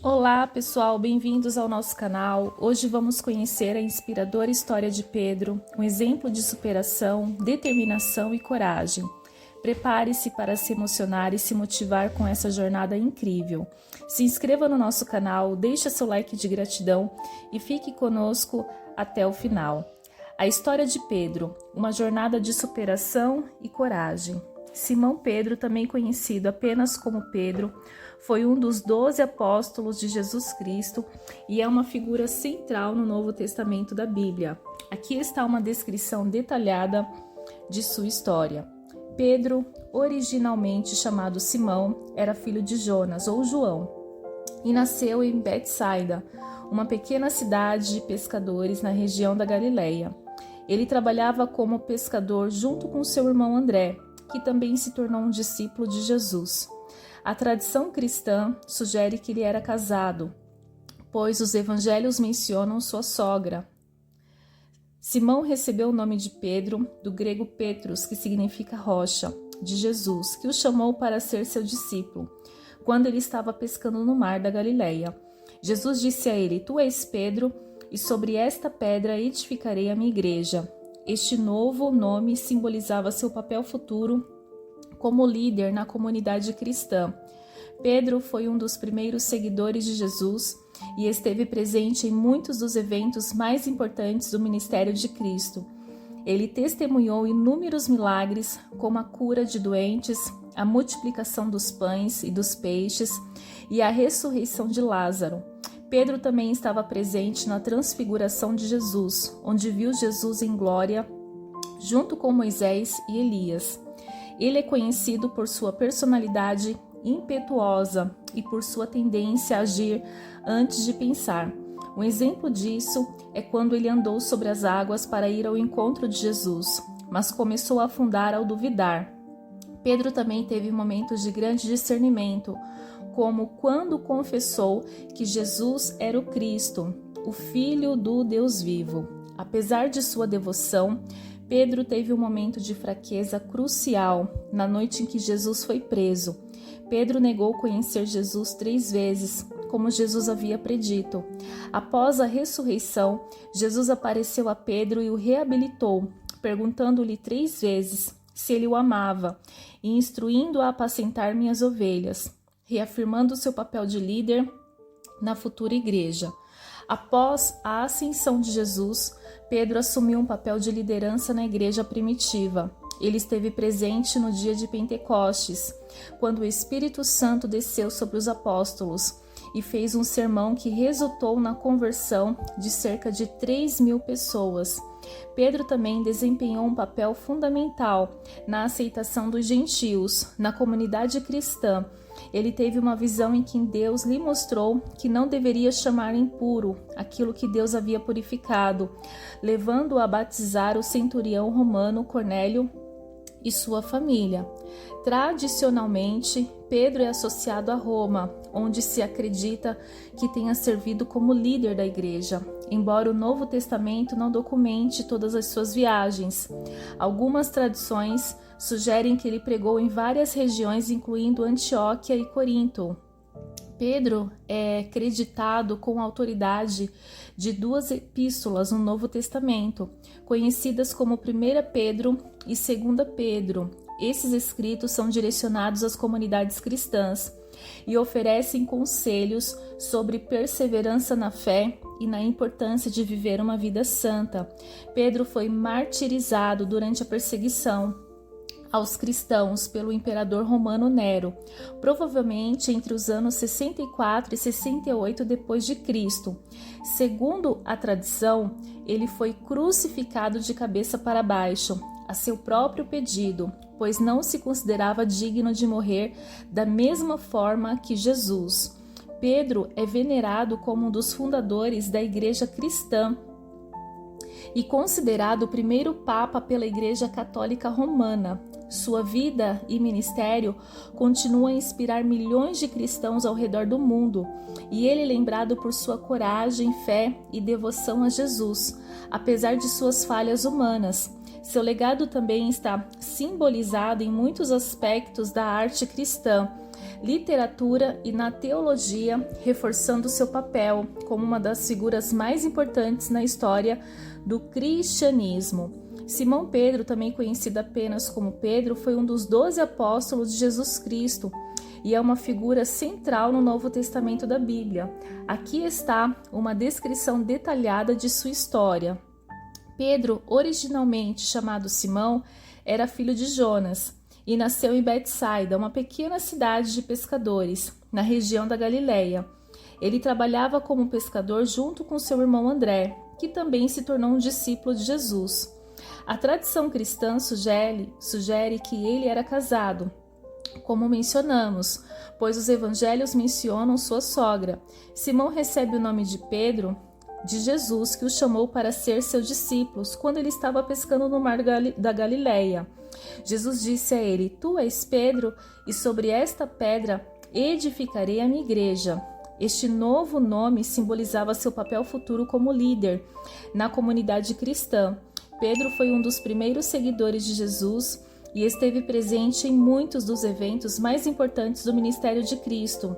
Olá pessoal, bem-vindos ao nosso canal. Hoje vamos conhecer a inspiradora história de Pedro, um exemplo de superação, determinação e coragem. Prepare-se para se emocionar e se motivar com essa jornada incrível. Se inscreva no nosso canal, deixe seu like de gratidão e fique conosco até o final. A história de Pedro, uma jornada de superação e coragem. Simão Pedro, também conhecido apenas como Pedro, foi um dos 12 apóstolos de Jesus Cristo e é uma figura central no Novo Testamento da Bíblia. Aqui está uma descrição detalhada de sua história. Pedro, originalmente chamado Simão, era filho de Jonas ou João e nasceu em Betsaida, uma pequena cidade de pescadores na região da Galileia. Ele trabalhava como pescador junto com seu irmão André, que também se tornou um discípulo de Jesus. A tradição cristã sugere que ele era casado, pois os evangelhos mencionam sua sogra. Simão recebeu o nome de Pedro, do grego Petros, que significa rocha, de Jesus, que o chamou para ser seu discípulo, quando ele estava pescando no mar da Galileia. Jesus disse a ele: "Tu és Pedro, e sobre esta pedra edificarei a minha igreja." Este novo nome simbolizava seu papel futuro como líder na comunidade cristã. Pedro foi um dos primeiros seguidores de Jesus e esteve presente em muitos dos eventos mais importantes do ministério de Cristo. Ele testemunhou inúmeros milagres, como a cura de doentes, a multiplicação dos pães e dos peixes e a ressurreição de Lázaro. Pedro também estava presente na transfiguração de Jesus, onde viu Jesus em glória, junto com Moisés e Elias. Ele é conhecido por sua personalidade impetuosa e por sua tendência a agir antes de pensar. Um exemplo disso é quando ele andou sobre as águas para ir ao encontro de Jesus, mas começou a afundar ao duvidar. Pedro também teve momentos de grande discernimento, como quando confessou que Jesus era o Cristo, o Filho do Deus vivo. Apesar de sua devoção, Pedro teve um momento de fraqueza crucial na noite em que Jesus foi preso. Pedro negou conhecer Jesus 3 vezes, como Jesus havia predito. Após a ressurreição, Jesus apareceu a Pedro e o reabilitou, perguntando-lhe 3 vezes se ele o amava e instruindo-o a apacentar minhas ovelhas, reafirmando seu papel de líder na futura igreja. Após a ascensão de Jesus, Pedro assumiu um papel de liderança na igreja primitiva. Ele esteve presente no dia de Pentecostes, quando o Espírito Santo desceu sobre os apóstolos e fez um sermão que resultou na conversão de cerca de 3.000 pessoas. Pedro também desempenhou um papel fundamental na aceitação dos gentios, na comunidade cristã. Ele teve uma visão em que Deus lhe mostrou que não deveria chamar impuro aquilo que Deus havia purificado, levando-o a batizar o centurião romano Cornélio e sua família. Tradicionalmente, Pedro é associado a Roma, onde se acredita que tenha servido como líder da igreja, embora o Novo Testamento não documente todas as suas viagens. Algumas tradições sugerem que ele pregou em várias regiões, incluindo Antioquia e Corinto. Pedro é creditado com a autoridade de 2 epístolas no Novo Testamento, conhecidas como 1 Pedro e 2 Pedro. Esses escritos são direcionados às comunidades cristãs e oferecem conselhos sobre perseverança na fé e na importância de viver uma vida santa. Pedro foi martirizado durante a perseguição aos cristãos pelo imperador romano Nero, provavelmente entre os anos 64 e 68 depois de Cristo. Segundo a tradição, ele foi crucificado de cabeça para baixo, a seu próprio pedido, pois não se considerava digno de morrer da mesma forma que Jesus. Pedro é venerado como um dos fundadores da Igreja Cristã e considerado o primeiro Papa pela Igreja Católica Romana. Sua vida e ministério continuam a inspirar milhões de cristãos ao redor do mundo, e ele é lembrado por sua coragem, fé e devoção a Jesus, apesar de suas falhas humanas. Seu legado também está simbolizado em muitos aspectos da arte cristã, literatura e na teologia, reforçando seu papel como uma das figuras mais importantes na história do cristianismo. Simão Pedro, também conhecido apenas como Pedro, foi um dos 12 apóstolos de Jesus Cristo e é uma figura central no Novo Testamento da Bíblia. Aqui está uma descrição detalhada de sua história. Pedro, originalmente chamado Simão, era filho de Jonas e nasceu em Betsaida, uma pequena cidade de pescadores, na região da Galileia. Ele trabalhava como pescador junto com seu irmão André, que também se tornou um discípulo de Jesus. A tradição cristã sugere que ele era casado, como mencionamos, pois os evangelhos mencionam sua sogra. Simão recebe o nome de Pedro de Jesus, que o chamou para ser seu discípulo quando ele estava pescando no mar da Galileia. Jesus disse a ele: Tu és Pedro, e sobre esta pedra edificarei a minha igreja. Este novo nome simbolizava seu papel futuro como líder na comunidade cristã. Pedro foi um dos primeiros seguidores de Jesus e esteve presente em muitos dos eventos mais importantes do ministério de Cristo.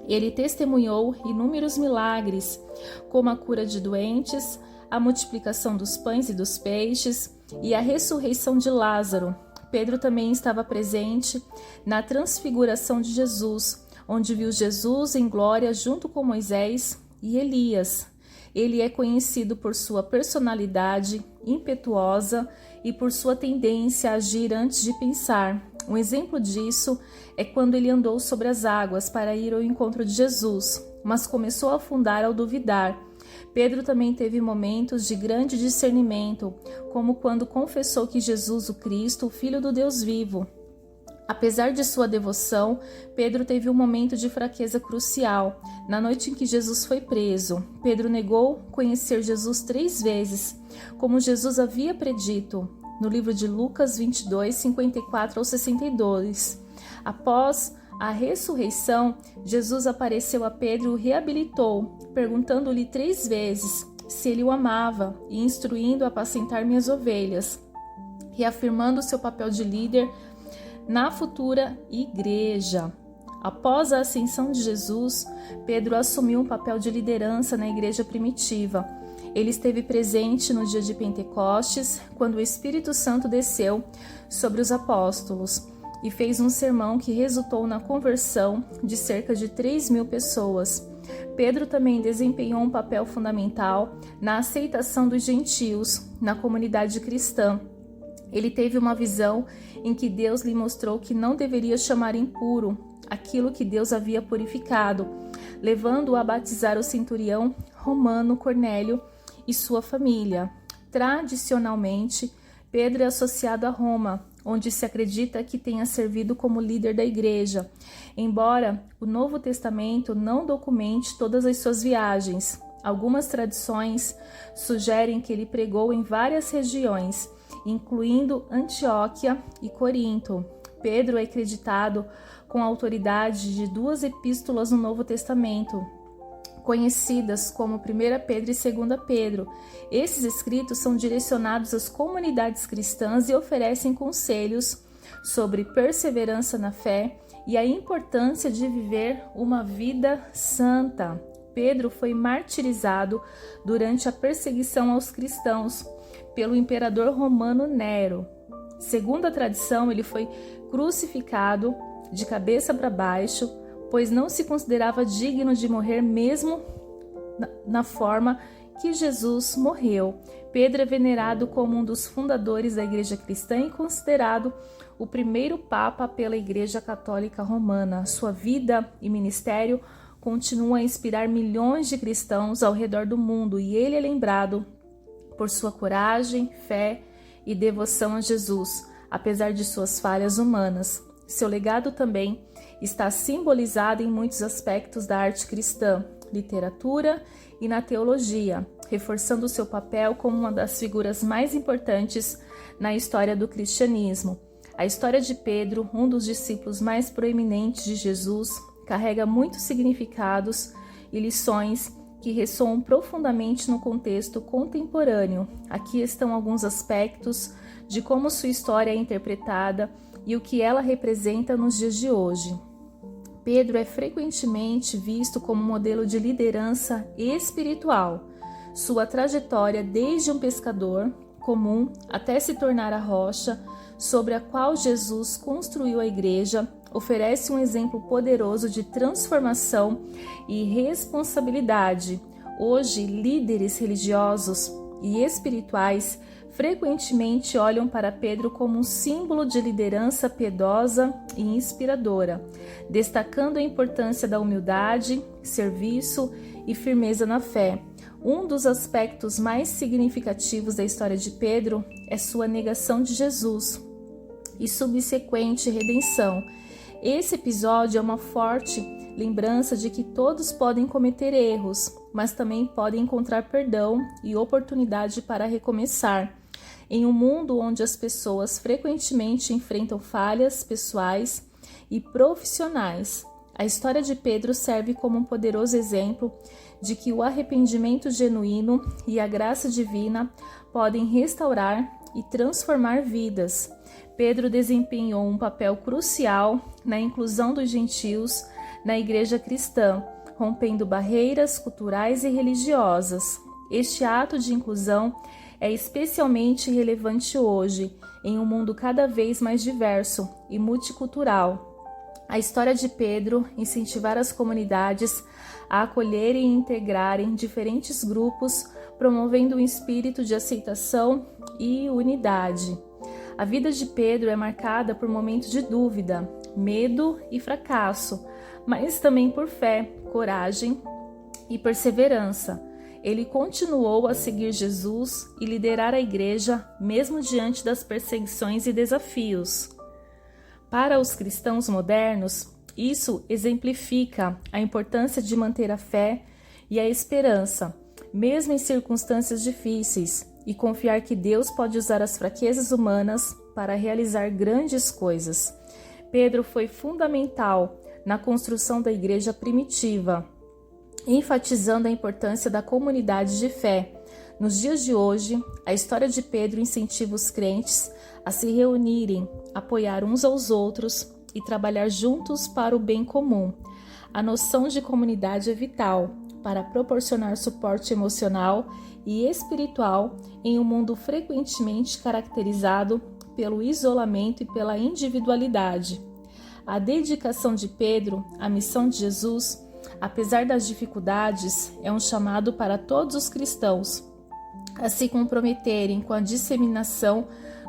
Ele testemunhou inúmeros milagres, como a cura de doentes, a multiplicação dos pães e dos peixes e a ressurreição de Lázaro. Pedro também estava presente na transfiguração de Jesus, onde viu Jesus em glória junto com Moisés e Elias. Ele é conhecido por sua personalidade impetuosa e por sua tendência a agir antes de pensar. Um exemplo disso é quando ele andou sobre as águas para ir ao encontro de Jesus, mas começou a afundar ao duvidar. Pedro também teve momentos de grande discernimento, como quando confessou que Jesus, o Cristo, o Filho do Deus vivo. Apesar de sua devoção, Pedro teve um momento de fraqueza crucial. Na noite em que Jesus foi preso, Pedro negou conhecer Jesus 3 vezes, como Jesus havia predito, no livro de Lucas 22, 54 ao 62. Após a ressurreição, Jesus apareceu a Pedro e o reabilitou, perguntando-lhe 3 vezes se ele o amava e instruindo a apacentar minhas ovelhas, reafirmando seu papel de líder na futura igreja. Após a ascensão de Jesus, Pedro assumiu um papel de liderança na igreja primitiva. Ele esteve presente no dia de Pentecostes, quando o Espírito Santo desceu sobre os apóstolos e fez um sermão que resultou na conversão de cerca de 3.000 pessoas. Pedro também desempenhou um papel fundamental na aceitação dos gentios na comunidade cristã. Ele teve uma visão em que Deus lhe mostrou que não deveria chamar impuro aquilo que Deus havia purificado, levando-o a batizar o centurião romano Cornélio e sua família. Tradicionalmente, Pedro é associado a Roma, onde se acredita que tenha servido como líder da igreja, embora o Novo Testamento não documente todas as suas viagens. Algumas tradições sugerem que ele pregou em várias regiões, incluindo Antioquia e Corinto. Pedro é acreditado com a autoridade de 2 epístolas no Novo Testamento, conhecidas como 1 Pedro e 2 Pedro. Esses escritos são direcionados às comunidades cristãs e oferecem conselhos sobre perseverança na fé e a importância de viver uma vida santa. Pedro foi martirizado durante a perseguição aos cristãos pelo imperador romano Nero. Segundo a tradição, ele foi crucificado de cabeça para baixo, pois não se considerava digno de morrer mesmo na forma que Jesus morreu. Pedro é venerado como um dos fundadores da Igreja Cristã e considerado o primeiro Papa pela Igreja Católica Romana. Sua vida e ministério continuam a inspirar milhões de cristãos ao redor do mundo e ele é lembrado por sua coragem, fé e devoção a Jesus, apesar de suas falhas humanas. Seu legado também está simbolizado em muitos aspectos da arte cristã, literatura e na teologia, reforçando seu papel como uma das figuras mais importantes na história do cristianismo. A história de Pedro, um dos discípulos mais proeminentes de Jesus, carrega muitos significados e lições que ressoam profundamente no contexto contemporâneo. Aqui estão alguns aspectos de como sua história é interpretada e o que ela representa nos dias de hoje. Pedro é frequentemente visto como modelo de liderança espiritual. Sua trajetória desde um pescador comum até se tornar a rocha sobre a qual Jesus construiu a igreja oferece um exemplo poderoso de transformação e responsabilidade. Hoje, líderes religiosos e espirituais frequentemente olham para Pedro como um símbolo de liderança piedosa e inspiradora, destacando a importância da humildade, serviço e firmeza na fé. Um dos aspectos mais significativos da história de Pedro é sua negação de Jesus e subsequente redenção. Esse episódio é uma forte lembrança de que todos podem cometer erros, mas também podem encontrar perdão e oportunidade para recomeçar. Em um mundo onde as pessoas frequentemente enfrentam falhas pessoais e profissionais, a história de Pedro serve como um poderoso exemplo de que o arrependimento genuíno e a graça divina podem restaurar e transformar vidas. Pedro desempenhou um papel crucial na inclusão dos gentios na igreja cristã, rompendo barreiras culturais e religiosas. Este ato de inclusão é especialmente relevante hoje, em um mundo cada vez mais diverso e multicultural. A história de Pedro incentivar as comunidades a acolherem e integrarem diferentes grupos, promovendo um espírito de aceitação e unidade. A vida de Pedro é marcada por momentos de dúvida, medo e fracasso, mas também por fé, coragem e perseverança. Ele continuou a seguir Jesus e liderar a igreja mesmo diante das perseguições e desafios. Para os cristãos modernos, isso exemplifica a importância de manter a fé e a esperança, mesmo em circunstâncias difíceis, e confiar que Deus pode usar as fraquezas humanas para realizar grandes coisas. Pedro foi fundamental na construção da igreja primitiva, enfatizando a importância da comunidade de fé. Nos dias de hoje, a história de Pedro incentiva os crentes a se reunirem, apoiar uns aos outros e trabalhar juntos para o bem comum. A noção de comunidade é vital para proporcionar suporte emocional e espiritual em um mundo frequentemente caracterizado pelo isolamento e pela individualidade. A dedicação de Pedro à missão de Jesus, apesar das dificuldades, é um chamado para todos os cristãos a se comprometerem com a disseminação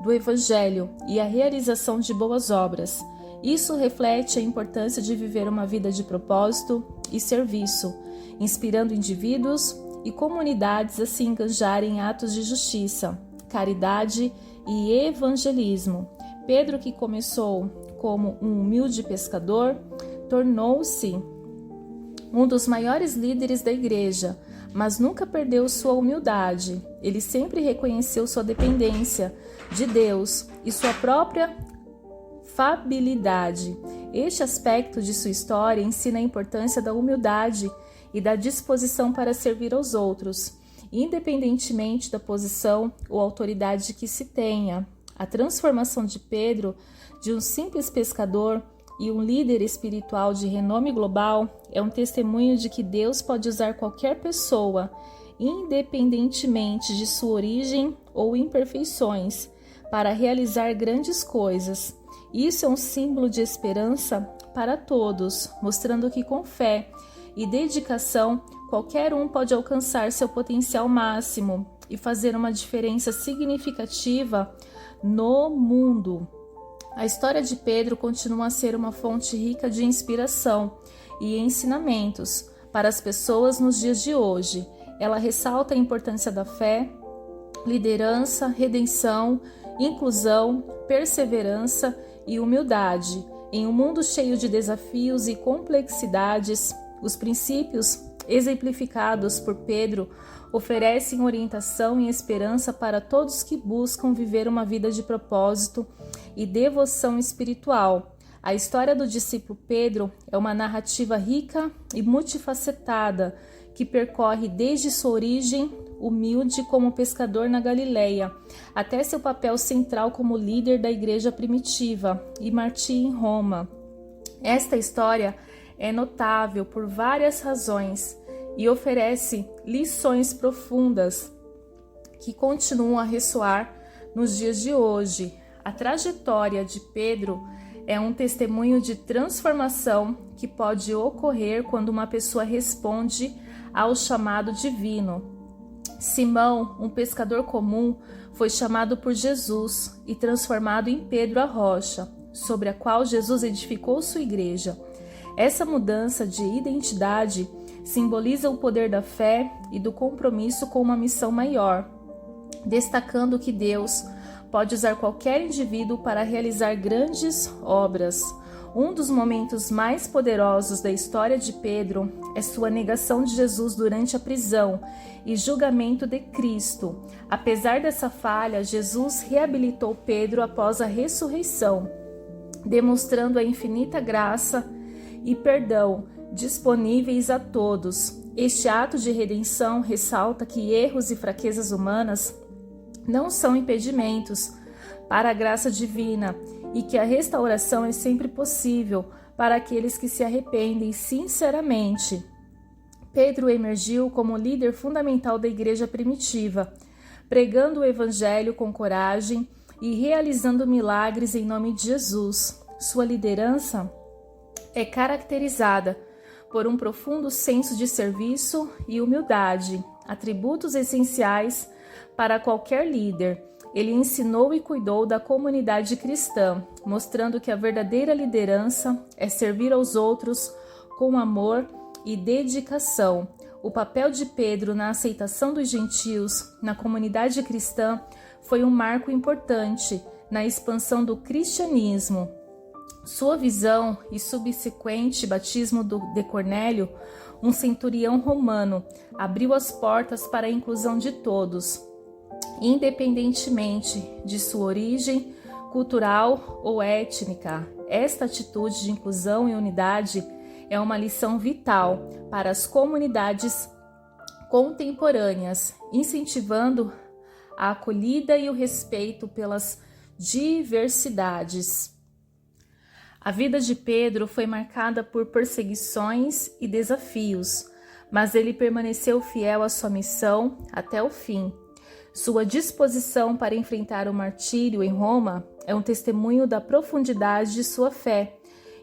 do Evangelho e a realização de boas obras. Isso reflete a importância de viver uma vida de propósito e serviço, inspirando indivíduos e comunidades a se engajarem em atos de justiça, caridade e evangelismo. Pedro, que começou como um humilde pescador, tornou-se um dos maiores líderes da igreja, mas nunca perdeu sua humildade. Ele sempre reconheceu sua dependência de Deus e sua própria falhabilidade. Este aspecto de sua história ensina a importância da humildade e da disposição para servir aos outros, independentemente da posição ou autoridade que se tenha. A transformação de Pedro, de um simples pescador e um líder espiritual de renome global, é um testemunho de que Deus pode usar qualquer pessoa, independentemente de sua origem ou imperfeições, para realizar grandes coisas. Isso é um símbolo de esperança para todos, mostrando que com fé e dedicação, qualquer um pode alcançar seu potencial máximo e fazer uma diferença significativa no mundo. A história de Pedro continua a ser uma fonte rica de inspiração e ensinamentos para as pessoas nos dias de hoje. Ela ressalta a importância da fé, liderança, redenção, inclusão, perseverança e humildade. Em um mundo cheio de desafios e complexidades, os princípios exemplificados por Pedro oferecem orientação e esperança para todos que buscam viver uma vida de propósito e devoção espiritual. A história do discípulo Pedro é uma narrativa rica e multifacetada que percorre desde sua origem humilde como pescador na Galileia até seu papel central como líder da igreja primitiva e mártir em Roma. Esta história é notável por várias razões e oferece lições profundas que continuam a ressoar nos dias de hoje. A trajetória de Pedro é um testemunho de transformação que pode ocorrer quando uma pessoa responde ao chamado divino. Simão, um pescador comum, foi chamado por Jesus e transformado em Pedro a rocha, sobre a qual Jesus edificou sua igreja. Essa mudança de identidade simboliza o poder da fé e do compromisso com uma missão maior, destacando que Deus pode usar qualquer indivíduo para realizar grandes obras. Um dos momentos mais poderosos da história de Pedro é sua negação de Jesus durante a prisão e julgamento de Cristo. Apesar dessa falha, Jesus reabilitou Pedro após a ressurreição, demonstrando a infinita graça e perdão disponíveis a todos. Este ato de redenção ressalta que erros e fraquezas humanas não são impedimentos para a graça divina e que a restauração é sempre possível para aqueles que se arrependem sinceramente. Pedro emergiu como líder fundamental da igreja primitiva, pregando o evangelho com coragem e realizando milagres em nome de Jesus. Sua liderança é caracterizada por um profundo senso de serviço e humildade, atributos essenciais para qualquer líder. Ele ensinou e cuidou da comunidade cristã, mostrando que a verdadeira liderança é servir aos outros com amor e dedicação. O papel de Pedro na aceitação dos gentios na comunidade cristã foi um marco importante na expansão do cristianismo. Sua visão e subsequente batismo de Cornélio, um centurião romano, abriu as portas para a inclusão de todos, independentemente de sua origem cultural ou étnica. Esta atitude de inclusão e unidade é uma lição vital para as comunidades contemporâneas, incentivando a acolhida e o respeito pelas diversidades. A vida de Pedro foi marcada por perseguições e desafios, mas ele permaneceu fiel à sua missão até o fim. Sua disposição para enfrentar o martírio em Roma é um testemunho da profundidade de sua fé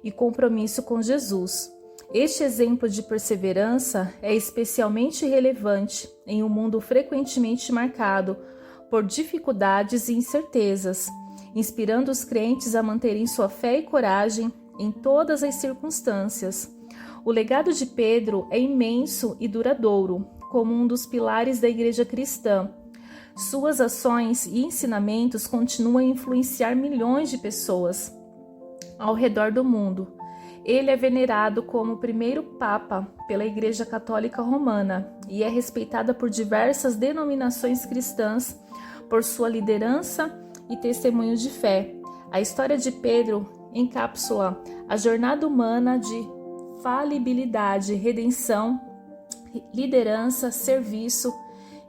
e compromisso com Jesus. Este exemplo de perseverança é especialmente relevante em um mundo frequentemente marcado por dificuldades e incertezas, inspirando os crentes a manterem sua fé e coragem em todas as circunstâncias. O legado de Pedro é imenso e duradouro, como um dos pilares da igreja cristã. Suas ações e ensinamentos continuam a influenciar milhões de pessoas ao redor do mundo. Ele é venerado como o primeiro Papa pela Igreja Católica Romana e é respeitada por diversas denominações cristãs por sua liderança e testemunho de fé. A história de Pedro encapsula a jornada humana de falibilidade, redenção, liderança, serviço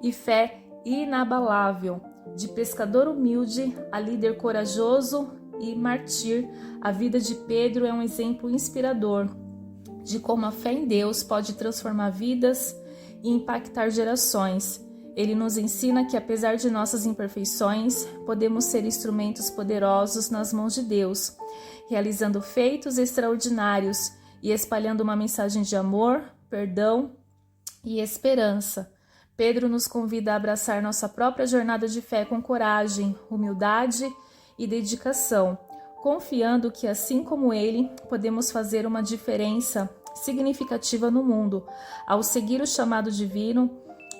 e fé inabalável. De pescador humilde a líder corajoso e mártir, a vida de Pedro é um exemplo inspirador de como a fé em Deus pode transformar vidas e impactar gerações. Ele nos ensina que, apesar de nossas imperfeições, podemos ser instrumentos poderosos nas mãos de Deus, realizando feitos extraordinários e espalhando uma mensagem de amor, perdão e esperança. Pedro nos convida a abraçar nossa própria jornada de fé com coragem, humildade e dedicação, confiando que, assim como ele, podemos fazer uma diferença significativa no mundo. Ao seguir o chamado divino,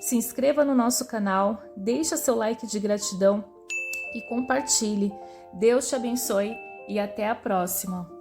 se inscreva no nosso canal, deixe seu like de gratidão e compartilhe. Deus te abençoe e até a próxima.